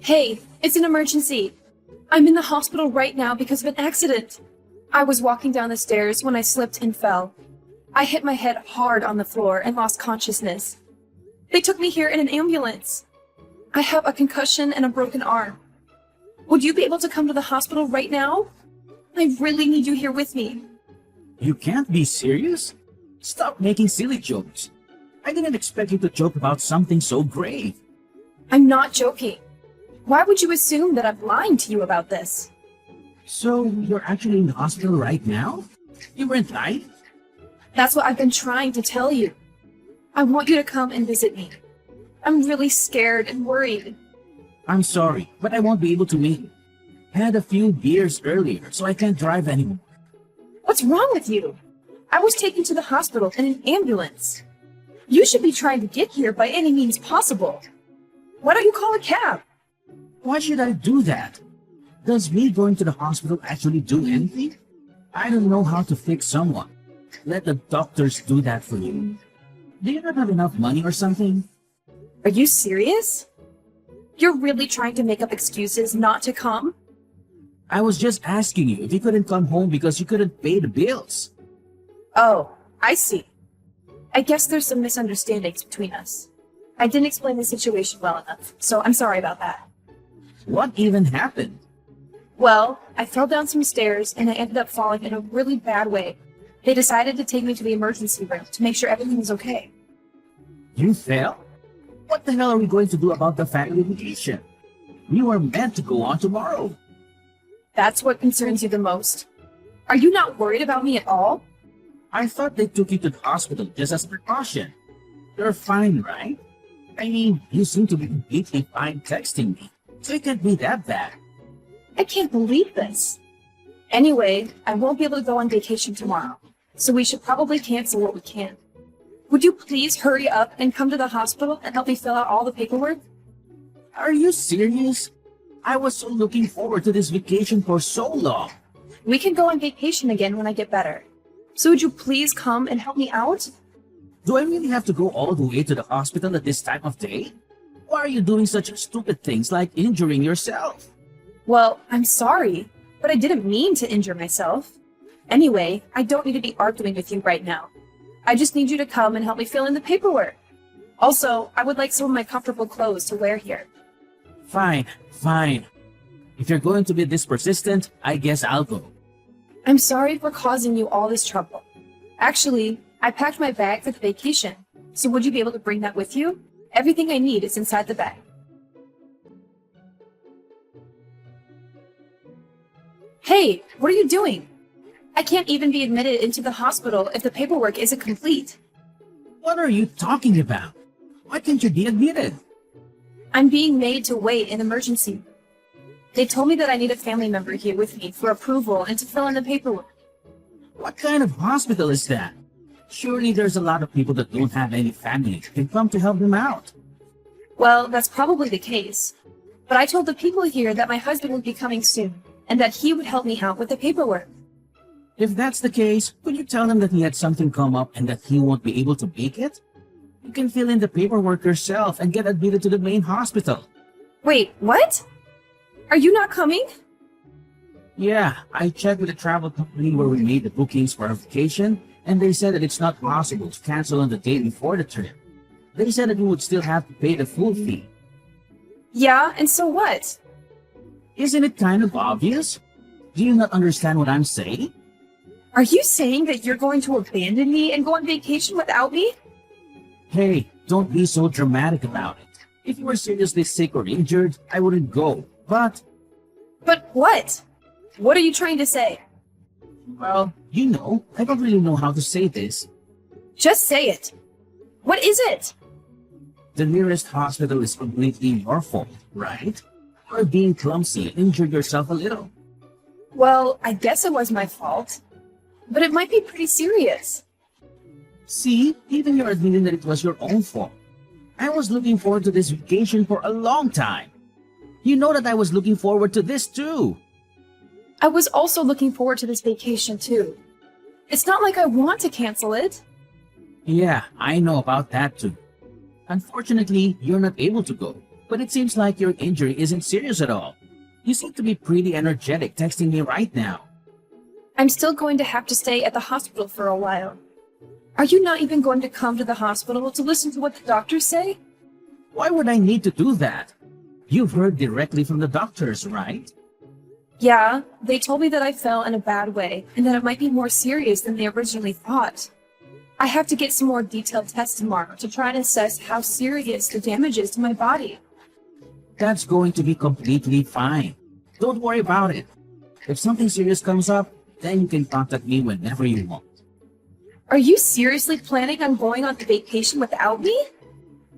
Hey, it's an emergency. I'm in the hospital right now because of an accident. I was walking down the stairs when I slipped and fell. I hit my head hard on the floor and lost consciousness. They took me here in an ambulance. I have a concussion and a broken arm. Would you be able to come to the hospital right now? I really need you here with me. You can't be serious? Stop making silly jokes. I didn't expect you to joke about something so grave. I'm not joking. Why would you assume that I'm lying to you about this? So, you're actually in the hospital right now? You weren't lying? That's what I've been trying to tell you. I want you to come and visit me. I'm really scared and worried. I'm sorry, but I won't be able to make it. I had a few beers earlier, so I can't drive anymore. What's wrong with you? I was taken to the hospital in an ambulance. You should be trying to get here by any means possible. Why don't you call a cab? Why should I do that? Does me going to the hospital actually do anything? I don't know how to fix someone. Let the doctors do that for you. Do you not have enough money or something? Are you serious? You're really trying to make up excuses not to come? I was just asking you if you couldn't come home because you couldn't pay the bills. Oh, I see. I guess there's some misunderstandings between us. I didn't explain the situation well enough, so I'm sorry about that. What even happened? Well, I fell down some stairs and I ended up falling in a really bad way. They decided to take me to the emergency room to make sure everything was okay. You fell? What the hell are we going to do about the family vacation? We were meant to go on tomorrow. That's what concerns you the most. Are you not worried about me at all? I thought they took you to the hospital just as a precaution. You're fine, right? I mean, you seem to be completely fine texting me, so it can't be that bad. I can't believe this. Anyway, I won't be able to go on vacation tomorrow, so we should probably cancel what we can. Would you please hurry up and come to the hospital and help me fill out all the paperwork? Are you serious? I was so looking forward to this vacation for so long. We can go on vacation again when I get better. So would you please come and help me out? Do I really have to go all the way to the hospital at this time of day? Why are you doing such stupid things like injuring yourself? Well, I'm sorry, but I didn't mean to injure myself. Anyway, I don't need to be arguing with you right now. I just need you to come and help me fill in the paperwork. Also, I would like some of my comfortable clothes to wear here. Fine, fine. If you're going to be this persistent, I guess I'll go. I'm sorry for causing you all this trouble. Actually, I packed my bag for the vacation, so would you be able to bring that with you? Everything I need is inside the bag. Hey, what are you doing? I can't even be admitted into the hospital if the paperwork isn't complete. What are you talking about? Why can't you be admitted? I'm being made to wait in emergency. They told me that I need a family member here with me for approval and to fill in the paperwork. What kind of hospital is that? Surely there's a lot of people that don't have any family who can come to help them out. Well, that's probably the case. But I told the people here that my husband would be coming soon and that he would help me out with the paperwork. If that's the case, could you tell him that he had something come up and that he won't be able to make it? You can fill in the paperwork yourself and get admitted to the main hospital. Wait, what? Are you not coming? Yeah, I checked with the travel company where we made the bookings for our vacation, and they said that it's not possible to cancel on the day before the trip. They said that we would still have to pay the full fee. Yeah, and so what? Isn't it kind of obvious? Do you not understand what I'm saying? Are you saying that you're going to abandon me and go on vacation without me? Hey, don't be so dramatic about it. If you were seriously sick or injured, I wouldn't go, but... But what? What are you trying to say? Well, you know, I don't really know how to say this. Just say it. What is it? The nearest hospital is completely your fault, right? You're being clumsy and injured yourself a little. Well, I guess it was my fault. But it might be pretty serious. See, even you're admitting that it was your own fault. I was looking forward to this vacation for a long time. You know that I was looking forward to this too. I was also looking forward to this vacation too. It's not like I want to cancel it. Yeah, I know about that too. Unfortunately, you're not able to go. But it seems like your injury isn't serious at all. You seem to be pretty energetic texting me right now. I'm still going to have to stay at the hospital for a while. Are you not even going to come to the hospital to listen to what the doctors say? Why would I need to do that? You've heard directly from the doctors, right? Yeah, they told me that I fell in a bad way and that it might be more serious than they originally thought. I have to get some more detailed tests tomorrow to try and assess how serious the damage is to my body. That's going to be completely fine. Don't worry about it. If something serious comes up, then you can contact me whenever you want. Are you seriously planning on going on vacation without me?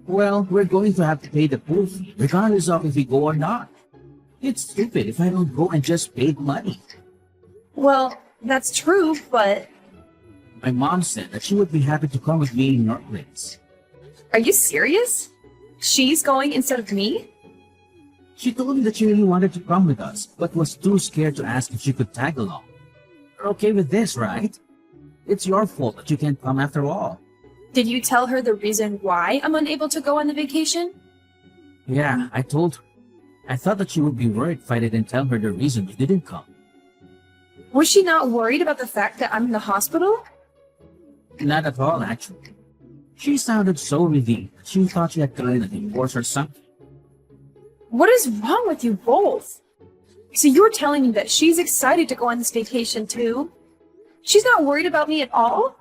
Well, we're going to have to pay the pool fee, regardless of if we go or not. It's stupid if I don't go and just pay the money. Well, that's true, but My mom said that she would be happy to come with me in your place. are you serious? She's going instead of me? She told me that she really wanted to come with us, but was too scared to ask if she could tag along. You're okay with this, right? It's your fault that you can't come after all. Did you tell her the reason why I'm unable to go on the vacation? Yeah, I told her. I thought that she would be worried if I didn't tell her the reason you didn't come. Was she not worried about the fact that I'm in the hospital? Not at all, actually. She sounded so relieved that she thought she had gotten a divorce or something. What is wrong with you both? So you're telling me that she's excited to go on this vacation too? She's not worried about me at all?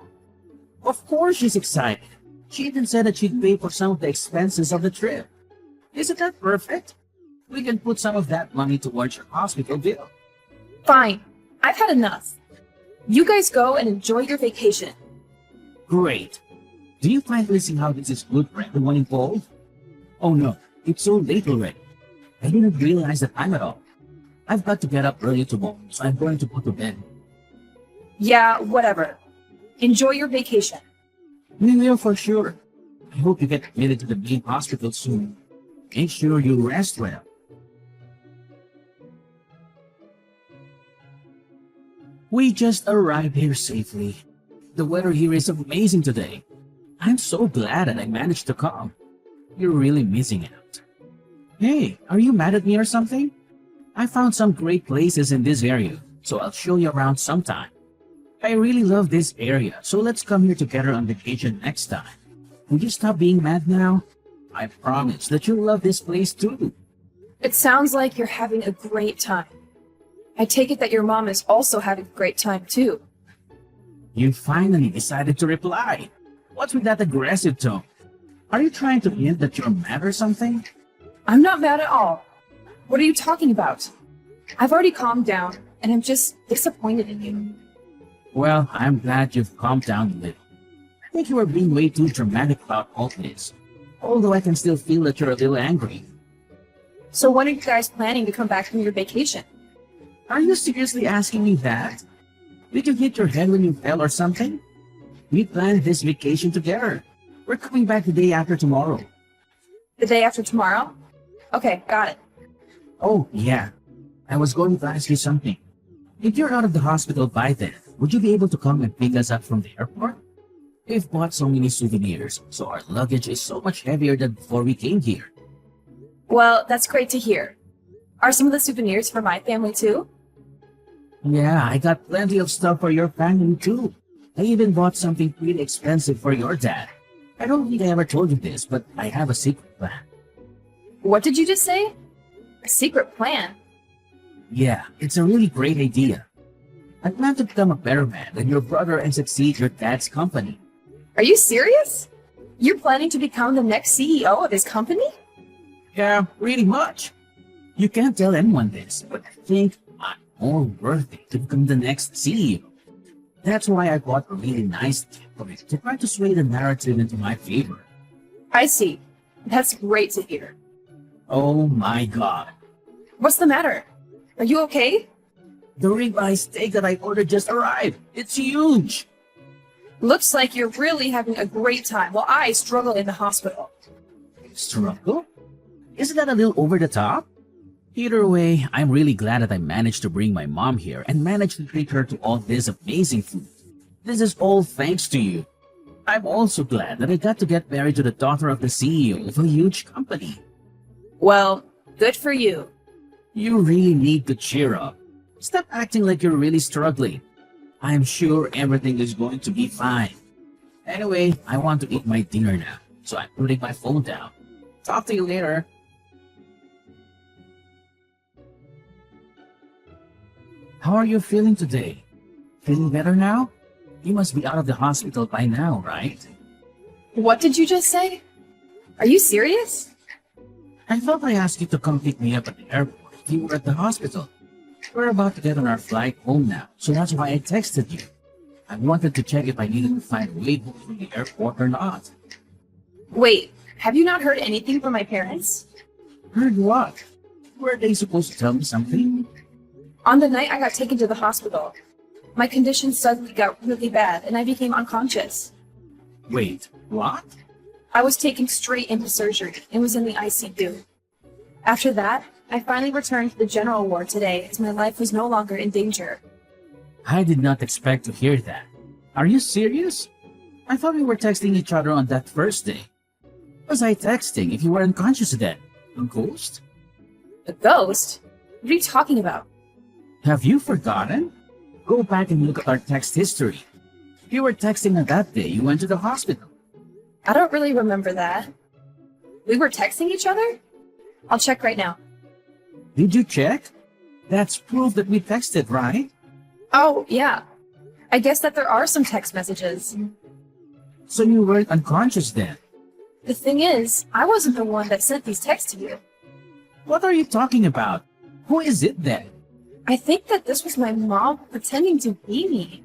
Of course she's excited. She even said that she'd pay for some of the expenses of the trip. Isn't that perfect? We can put some of that money towards your hospital bill. Fine. I've had enough. You guys go and enjoy your vacation. Great. Do you find listening how this is good for everyone involved? Oh no, it's so late already. I didn't realize the time at all. I've got to get up early tomorrow, so I'm going to go to bed. Yeah, whatever. Enjoy your vacation. We will for sure. I hope you get admitted to the main hospital soon. Make sure you rest well. We just arrived here safely. The weather here is amazing today. I'm so glad that I managed to come. You're really missing out. Hey, are you mad at me or something? I found some great places in this area, so I'll show you around sometime. I really love this area, so let's come here together on vacation next time. Will you stop being mad now? I promise that you'll love this place too. It sounds like you're having a great time. I take it that your mom is also having a great time too. You finally decided to reply. What's with that aggressive tone? Are you trying to hint that you're mad or something? I'm not mad at all. What are you talking about? I've already calmed down, and I'm just disappointed in you. Well, I'm glad you've calmed down a little. I think you are being way too dramatic about all this. Although I can still feel that you're a little angry. So when are you guys planning to come back from your vacation? Are you seriously asking me that? Did you hit your head when you fell or something? We planned this vacation together. We're coming back the day after tomorrow. The day after tomorrow? Okay, got it. Oh, yeah. I was going to ask you something. If you're out of the hospital by then, would you be able to come and pick us up from the airport? We've bought so many souvenirs, so our luggage is so much heavier than before we came here. Well, that's great to hear. Are some of the souvenirs for my family too? Yeah, I got plenty of stuff for your family too. I even bought something pretty expensive for your dad. I don't think I ever told you this, but I have a secret plan. What did you just say? A secret plan? Yeah, it's a really great idea. I plan to become a better man than your brother and succeed your dad's company. Are you serious? You're planning to become the next CEO of his company? Yeah, pretty much. You can't tell anyone this, but I think I'm more worthy to become the next CEO. That's why I bought a really nice gift for it to try to sway the narrative into my favor. I see. That's great to hear. Oh my god. What's the matter? Are you okay? The ribeye steak that I ordered just arrived. It's huge. Looks like you're really having a great time while I struggle in the hospital. Struggle? Isn't that a little over the top? Either way, I'm really glad that I managed to bring my mom here and managed to treat her to all this amazing food. This is all thanks to you. I'm also glad that I got to get married to the daughter of the CEO of a huge company. Well, good for you. You really need to cheer up. Stop acting like you're really struggling. I'm sure everything is going to be fine. Anyway, I want to eat my dinner now, so I'm putting my phone down. Talk to you later. How are you feeling today? Feeling better now? You must be out of the hospital by now, right? What did you just say? Are you serious? I thought I asked you to come pick me up at the airport. You were at the hospital. We're about to get on our flight home now, so that's why I texted you. I wanted to check if I needed to find a way home from the airport or not. Wait, have you not heard anything from my parents? Heard what? Were they supposed to tell me something? On the night I got taken to the hospital, my condition suddenly got really bad and I became unconscious. Wait, what? I was taken straight into surgery and was in the ICU. After that, I finally returned to the general ward today as my life was no longer in danger. I did not expect to hear that. Are you serious? I thought we were texting each other on that first day. Was I texting if you were unconscious then? A ghost? A ghost? What are you talking about? Have you forgotten? Go back and look at our text history. You were texting on that day you went to the hospital. I don't really remember that. We were texting each other? I'll check right now. Did you check? That's proof that we texted, right? Oh, yeah. I guess that there are some text messages. So you weren't unconscious then? The thing is, I wasn't the one that sent these texts to you. What are you talking about? Who is it then? I think that this was my mom pretending to be me.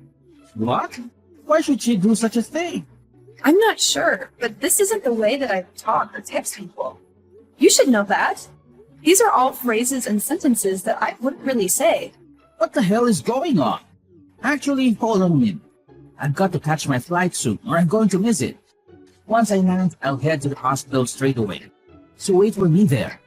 What? Why should she do such a thing? I'm not sure, but this isn't the way that I talk or text people. You should know that. These are all phrases and sentences that I wouldn't really say. What the hell is going on? Actually, hold on a minute. I've got to catch my flight soon or I'm going to miss it. Once I land, I'll head to the hospital straight away. So wait for me there.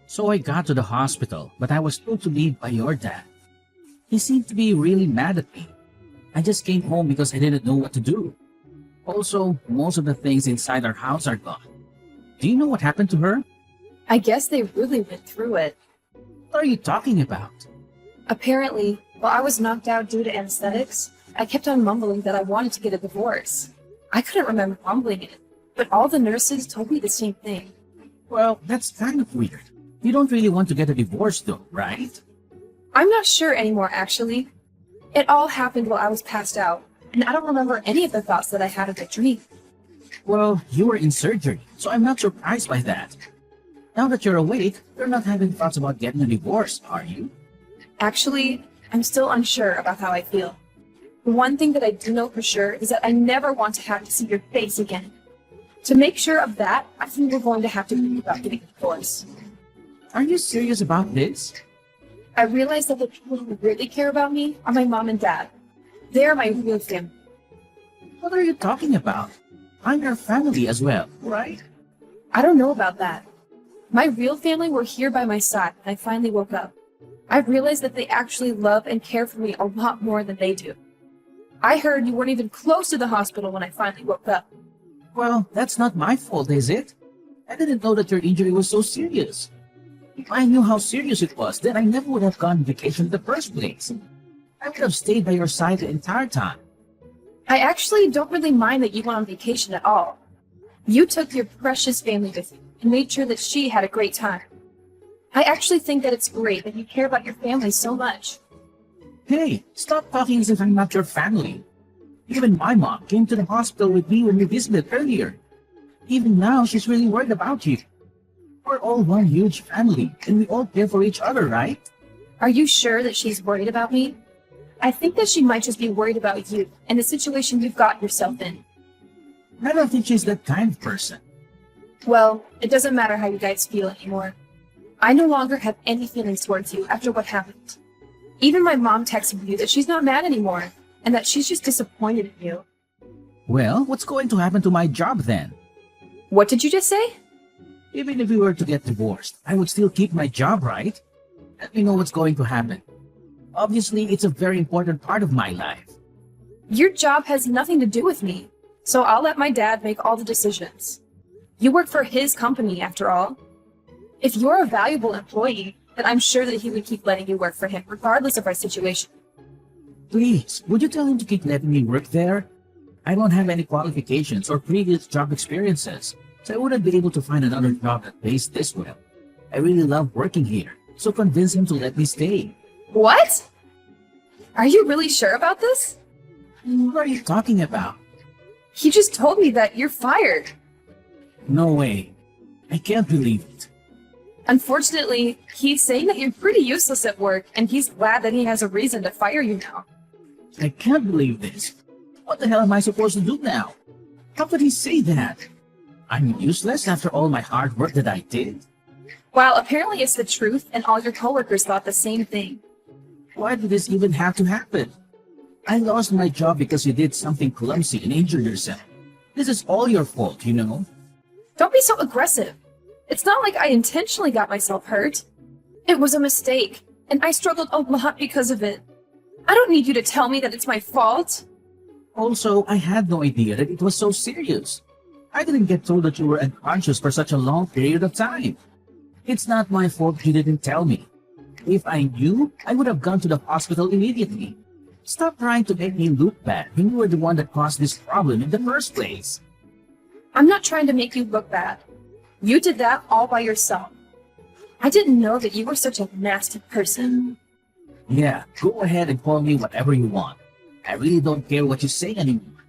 So I got to the hospital, but I was told to leave by your dad. He seemed to be really mad at me. I just came home because I didn't know what to do. Also, most of the things inside our house are gone. Do you know what happened to her? I guess they really went through it. What are you talking about? Apparently, while I was knocked out due to anesthetics, I kept on mumbling that I wanted to get a divorce. I couldn't remember mumbling it, but all the nurses told me the same thing. Well, that's kind of weird. You don't really want to get a divorce though, right? I'm not sure anymore, actually. It all happened while I was passed out, and I don't remember any of the thoughts that I had in the dream. Well, you were in surgery, so I'm not surprised by that. Now that you're awake, you're not having thoughts about getting a divorce, are you? Actually, I'm still unsure about how I feel. The one thing that I do know for sure is that I never want to have to see your face again. To make sure of that, I think we're going to have to think about getting a divorce. Are you serious about this? I realize that the people who really care about me are my mom and dad. They're my real family. What are you talking about? I'm your family as well, right? I don't know about that. My real family were here by my side when I finally woke up. I realized that they actually love and care for me a lot more than they do. I heard you weren't even close to the hospital when I finally woke up. Well, that's not my fault, is it? I didn't know that your injury was so serious. If I knew how serious it was, then I never would have gone on vacation in the first place. I would have stayed by your side the entire time. I actually don't really mind that you went on vacation at all. You took your precious family with you and made sure that she had a great time. I actually think that it's great that you care about your family so much. Hey, stop talking as if I'm not your family. Even my mom came to the hospital with me when we visited earlier. Even now, she's really worried about you. We're all one huge family, and we all care for each other, right? Are you sure that she's worried about me? I think that she might just be worried about you and the situation you've got yourself in. I don't think she's that kind of person. Well, it doesn't matter how you guys feel anymore. I no longer have any feelings towards you after what happened. Even my mom texted you that she's not mad anymore and that she's just disappointed in you. Well, what's going to happen to my job then? What did you just say? Even if we were to get divorced, I would still keep my job, right? Let me know what's going to happen. Obviously, it's a very important part of my life. Your job has nothing to do with me. So I'll let my dad make all the decisions. You work for his company, after all. If you're a valuable employee, then I'm sure that he would keep letting you work for him, regardless of our situation. Please, would you tell him to keep letting me work there? I don't have any qualifications or previous job experiences, so I wouldn't be able to find another job that pays this well. I really love working here, so convince him to let me stay. What? Are you really sure about this? What are you talking about? He just told me that you're fired. No way. I can't believe it. Unfortunately, he's saying that you're pretty useless at work, and he's glad that he has a reason to fire you now. I can't believe this. What the hell am I supposed to do now? How could he say that? I'm useless after all my hard work that I did? Well, apparently it's the truth, and all your coworkers thought the same thing. Why did this even have to happen? I lost my job because you did something clumsy and injured yourself. This is all your fault, you know? Don't be so aggressive. It's not like I intentionally got myself hurt. It was a mistake, and I struggled a lot because of it. I don't need you to tell me that it's my fault. Also, I had no idea that it was so serious. I didn't get told that you were unconscious for such a long period of time. It's not my fault you didn't tell me. If I knew, I would have gone to the hospital immediately. Stop trying to make me look bad when you were the one that caused this problem in the first place. I'm not trying to make you look bad. You did that all by yourself. I didn't know that you were such a nasty person. Yeah, go ahead and call me whatever you want. I really don't care what you say anymore.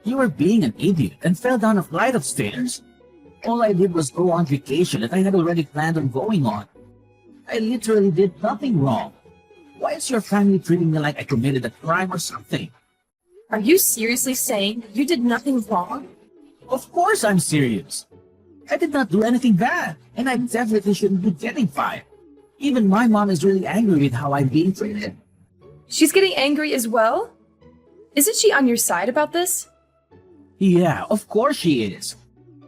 You were being an idiot and fell down a flight of stairs. All I did was go on vacation that I had already planned on going on. I literally did nothing wrong. Why is your family treating me like I committed a crime or something? Are you seriously saying that you did nothing wrong? Of course I'm serious. I did not do anything bad, and I definitely shouldn't be getting fired. Even my mom is really angry with how I'm being treated. She's getting angry as well? Isn't she on your side about this? Yeah, of course she is.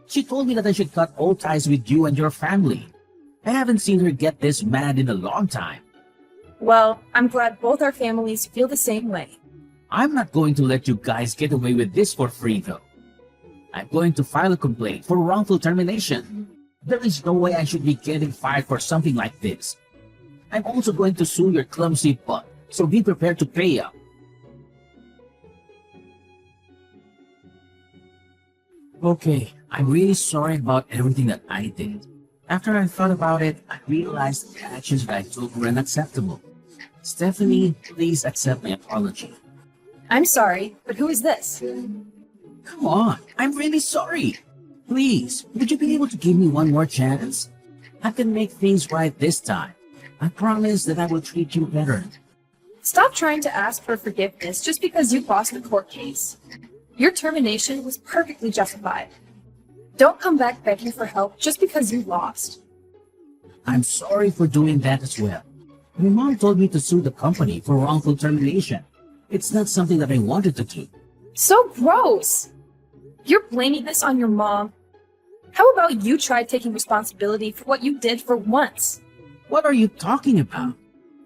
She told me that I should cut all ties with you and your family. I haven't seen her get this mad in a long time. Well, I'm glad both our families feel the same way. I'm not going to let you guys get away with this for free, though. I'm going to file a complaint for wrongful termination. There is no way I should be getting fired for something like this. I'm also going to sue your clumsy butt, so be prepared to pay up. Okay, I'm really sorry about everything that I did. After I thought about it, I realized the actions that I took were unacceptable. Stephanie, please accept my apology. I'm sorry, but who is this? Come on, I'm really sorry. Please, would you be able to give me one more chance? I can make things right this time. I promise that I will treat you better. Stop trying to ask for forgiveness just because you lost the court case. Your termination was perfectly justified. Don't come back begging for help just because you lost. I'm sorry for doing that as well. My mom told me to sue the company for wrongful termination. It's not something that I wanted to do. So gross! You're blaming this on your mom. How about you try taking responsibility for what you did for once? What are you talking about?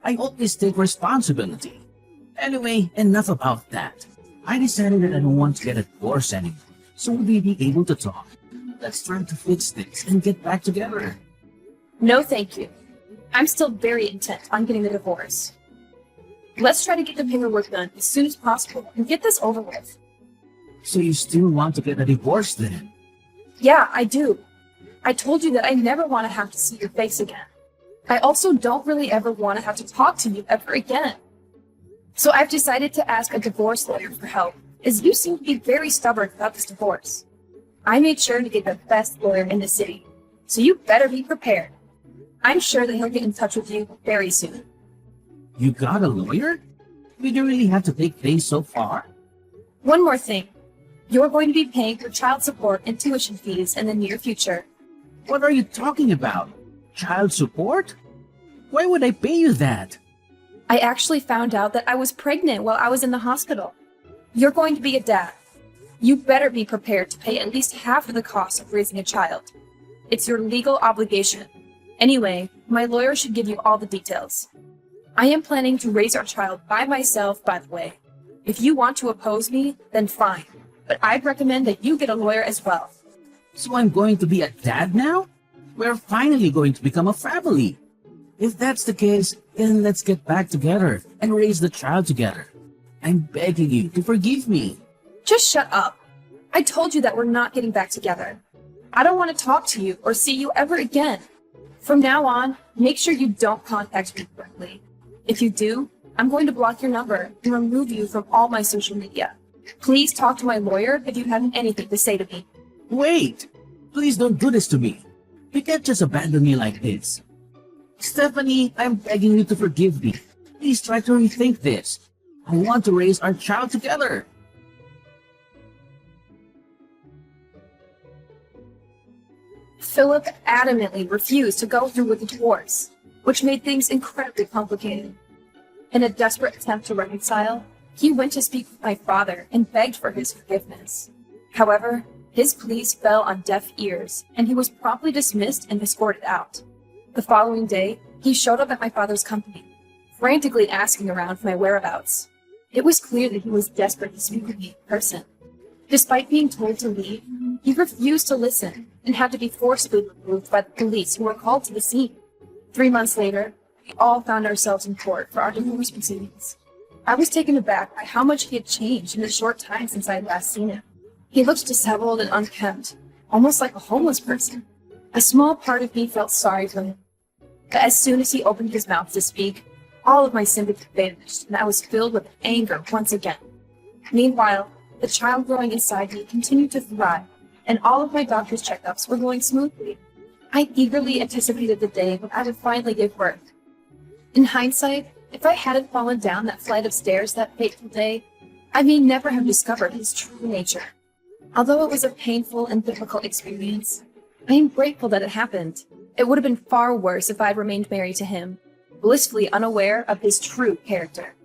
I always take responsibility. Anyway, enough about that. I decided that I don't want to get a divorce anymore, so we'll be able to talk. Let's try to fix this and get back together. No, thank you. I'm still very intent on getting the divorce. Let's try to get the paperwork done as soon as possible and get this over with. So you still want to get a divorce then? Yeah, I do. I told you that I never want to have to see your face again. I also don't really ever want to have to talk to you ever again. So I've decided to ask a divorce lawyer for help, as you seem to be very stubborn about this divorce. I made sure to get the best lawyer in the city, so you better be prepared. I'm sure that he'll get in touch with you very soon. You got a lawyer? Did you really have to take things so far? One more thing. You're going to be paying for child support and tuition fees in the near future. What are you talking about? Child support? Why would I pay you that? I actually found out that I was pregnant while I was in the hospital. You're going to be a dad. You better be prepared to pay at least half of the cost of raising a child. It's your legal obligation. Anyway, my lawyer should give you all the details. I am planning to raise our child by myself, by the way. If you want to oppose me, then fine. but I'd recommend that you get a lawyer as well. So I'm going to be a dad now? We're finally going to become a family. If that's the case, then let's get back together and raise the child together. I'm begging you to forgive me. Just shut up. I told you that we're not getting back together. I don't want to talk to you or see you ever again. From now on, make sure you don't contact me directly. If you do, I'm going to block your number and remove you from all my social media. Please talk to my lawyer if you have anything to say to me. Wait! Please don't do this to me. You can't just abandon me like this. Stephanie, I'm begging you to forgive me. Please try to rethink this. I want to raise our child together. Philip adamantly refused to go through with the divorce, which made things incredibly complicated. In a desperate attempt to reconcile, he went to speak with my father and begged for his forgiveness. However, his pleas fell on deaf ears, and he was promptly dismissed and escorted out. The following day, he showed up at my father's company, frantically asking around for my whereabouts. It was clear that he was desperate to speak with me in person. Despite being told to leave, he refused to listen and had to be forcibly removed by the police who were called to the scene. 3 months later, we all found ourselves in court for our divorce proceedings. I was taken aback by how much he had changed in the short time since I had last seen him. He looked disheveled and unkempt, almost like a homeless person. A small part of me felt sorry for him. But as soon as he opened his mouth to speak, all of my sympathy vanished, and I was filled with anger once again. Meanwhile, the child growing inside me continued to thrive, and all of my doctor's checkups were going smoothly. I eagerly anticipated the day when I would finally give birth. In hindsight, if I hadn't fallen down that flight of stairs that fateful day, I may never have discovered his true nature. Although it was a painful and difficult experience, I am grateful that it happened. It would have been far worse if I had remained married to him, blissfully unaware of his true character.